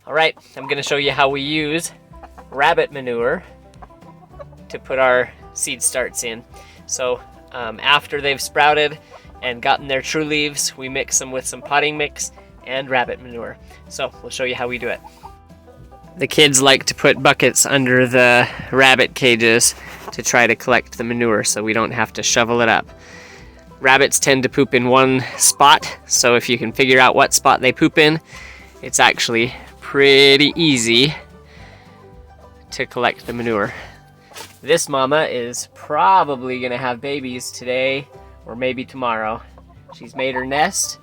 Alright, I'm going to show you how we use rabbit manure to put our seed starts in. So after they've sprouted and gotten their true leaves, we mix them with some potting mix and rabbit manure. So we'll show you how we do it. The kids like to put buckets under the rabbit cages to try to collect the manure so we don't have to shovel it up. Rabbits tend to poop in one spot, so if you can figure out what spot they poop in, it's actually pretty easy to collect the manure. This mama is probably gonna have babies today or maybe tomorrow. She's made her nest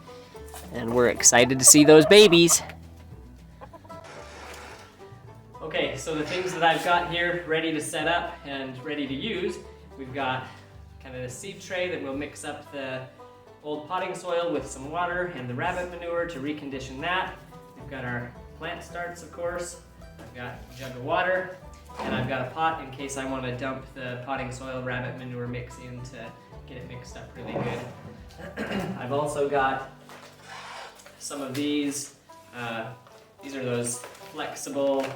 and we're excited to see those babies. Okay, so the things that I've got here ready to set up and ready to use, we've got kind of the seed tray that we'll mix up the old potting soil with some water and the rabbit manure to recondition that. We've got our plant starts, of course. I've got a jug of water, and I've got a pot in case I want to dump the potting soil rabbit manure mix in to get it mixed up really good. I've also got some of these. These are those flexible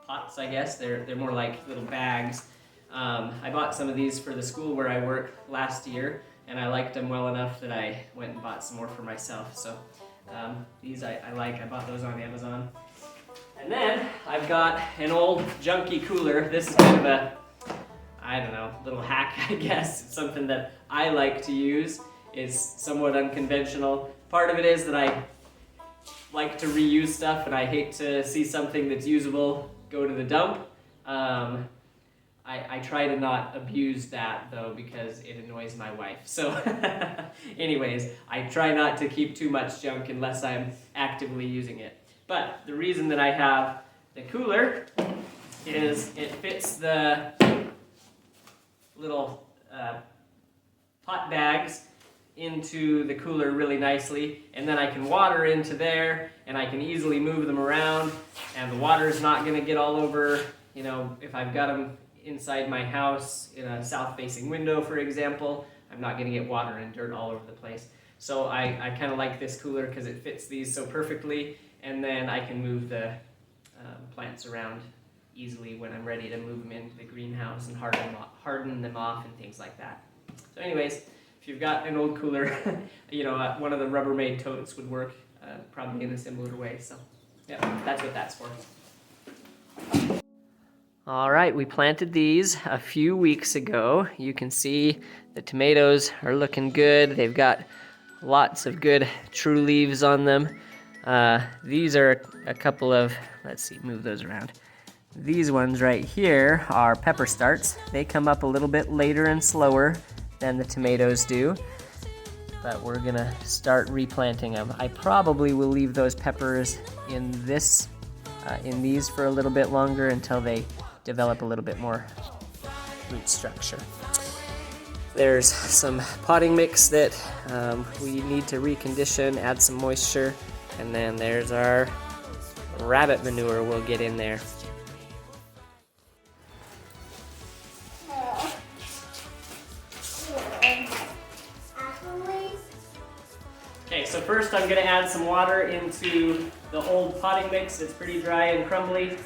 pots, I guess. They're more like little bags. I bought some of these for the school where I work last year, and I liked them well enough that I went and bought some more for myself. So these I like. I bought those on Amazon. And then I've got an old junky cooler. This is kind of a, I don't know, little hack, I guess. It's something that I like to use. It's somewhat unconventional. Part of it is that I like to reuse stuff and I hate to see something that's usable go to the dump. I try to not abuse that though because it annoys my wife. So anyways, I try not to keep too much junk unless I'm actively using it. But the reason that I have the cooler is it fits the little pot bags into the cooler really nicely, and then I can water into there and I can easily move them around, and the water's not going to get all over, you know, if I've got them inside my house in a south-facing window, for example, I'm not going to get water and dirt all over the place. So I kind of like this cooler because it fits these so perfectly, and then I can move the plants around easily when I'm ready to move them into the greenhouse and harden them off and things like that. So anyways, if you've got an old cooler, you know, one of the Rubbermaid totes would work probably in a similar way. So yeah, that's what that's for. All right, we planted these a few weeks ago. You can see the tomatoes are looking good. They've got lots of good true leaves on them. These are a couple of, let's see, move those around. These ones right here are pepper starts. They come up a little bit later and slower than the tomatoes do, but we're gonna start replanting them. I probably will leave those peppers in these for a little bit longer until they develop a little bit more root structure. There's some potting mix that we need to recondition, add some moisture, and then there's our rabbit manure we'll get in there. Okay, so first I'm going to add some water into the old potting mix. It's pretty dry and crumbly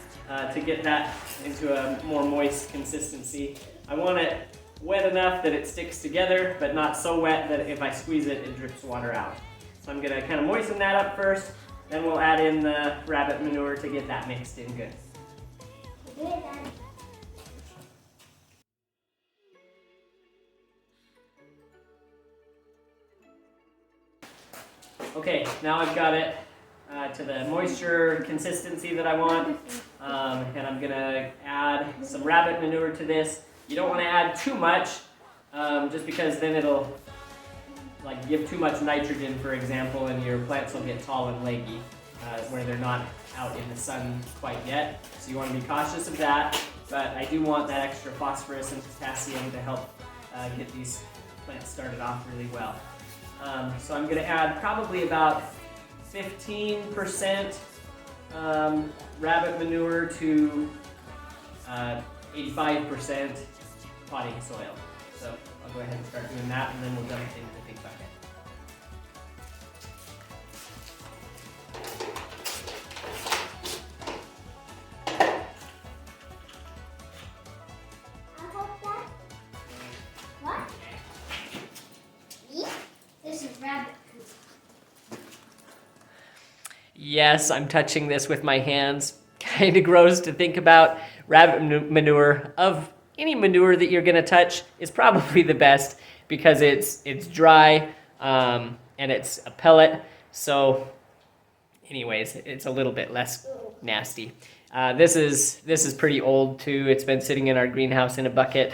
to get that into a more moist consistency. I want it wet enough that it sticks together, but not so wet that if I squeeze it, it drips water out. So I'm going to kind of moisten that up first, then we'll add in the rabbit manure to get that mixed in good. Okay, now I've got it to the moisture consistency that I want, and I'm going to add some rabbit manure to this. You don't want to add too much, just because then it'll like give too much nitrogen, for example, and your plants will get tall and leggy where they're not out in the sun quite yet. So you want to be cautious of that, but I do want that extra phosphorus and potassium to help get these plants started off really well. So I'm going to add probably about 15% rabbit manure to 85% potting soil. So I'll I'll go ahead and start doing that, and then we'll dump it into the big bucket. What? This is rabbit poop. Yes, I'm touching this with my hands. Kind of gross to think about. Rabbit manure, of any manure that you're gonna touch, is probably the best because it's dry and it's a pellet. So anyways, it's a little bit less nasty. This is pretty old too. It's been sitting in our greenhouse in a bucket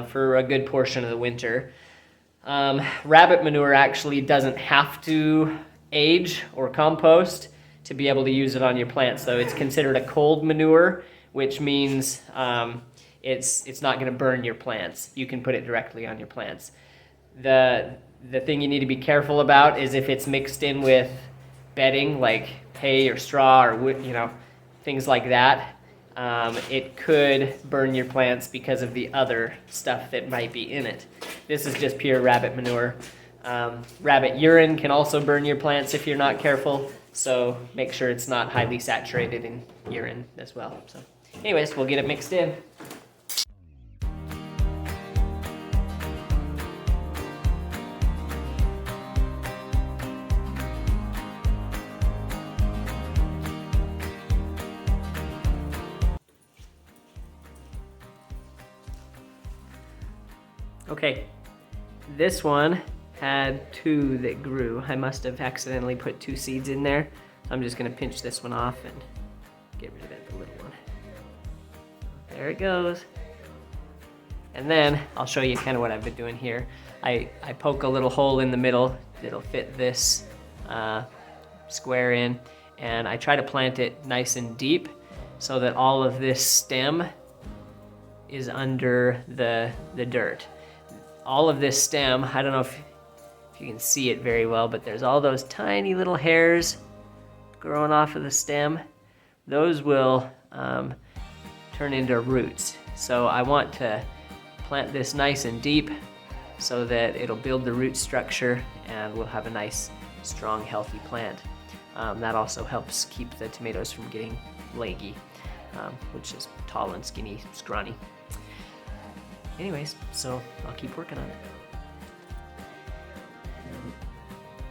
for a good portion of the winter. Rabbit manure actually doesn't have to age or compost to be able to use it on your plants. So it's considered a cold manure, which means it's not going to burn your plants. You can put it directly on your plants. The thing you need to be careful about is if it's mixed in with bedding like hay or straw or wood, things like that. It could burn your plants because of the other stuff that might be in it. This is just pure rabbit manure. Rabbit urine can also burn your plants if you're not careful, so make sure it's not highly saturated in urine as well. So anyways, we'll get it mixed in. Okay, this one had 2 that grew. I must have accidentally put 2 seeds in there. So I'm just gonna pinch this one off and get rid of the little one. There it goes. And then I'll show you kind of what I've been doing here. I poke a little hole in the middle that'll fit this square in, and I try to plant it nice and deep so that all of this stem is under the dirt. All of this stem, I don't know if you can see it very well, but there's all those tiny little hairs growing off of the stem. Those will turn into roots. So I want to plant this nice and deep so that it'll build the root structure and we'll have a nice, strong, healthy plant. That also helps keep the tomatoes from getting leggy, which is tall and skinny, scrawny. Anyways, so I'll keep working on it.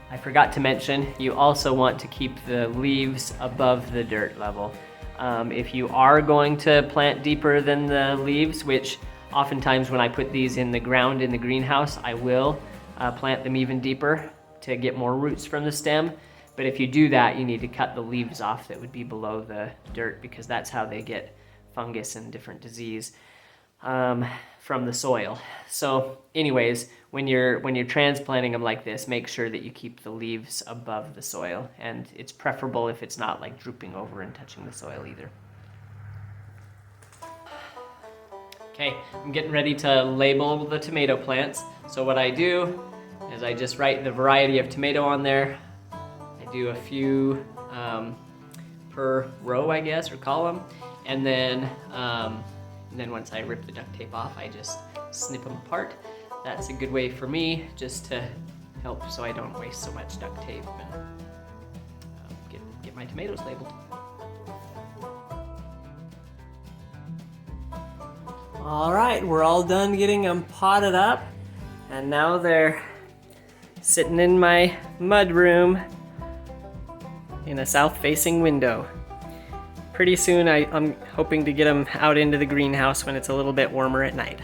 I forgot to mention, you also want to keep the leaves above the dirt level. If you are going to plant deeper than the leaves, which oftentimes when I put these in the ground in the greenhouse, I will plant them even deeper to get more roots from the stem. But if you do that, you need to cut the leaves off that would be below the dirt, because that's how they get fungus and different disease from the soil. So anyways, when you're transplanting them like this, make sure that you keep the leaves above the soil, and it's preferable if it's not like drooping over and touching the soil either. Okay, I'm getting ready to label the tomato plants. So what I do is I just write the variety of tomato on there. I do a few per row, I guess, or column, and then once I rip the duct tape off, I just snip them apart. That's a good way for me just to help so I don't waste so much duct tape and get my tomatoes labeled. All right, we're all done getting them potted up, and now they're sitting in my mud room in a south-facing window. Pretty soon I'm hoping to get them out into the greenhouse when it's a little bit warmer at night.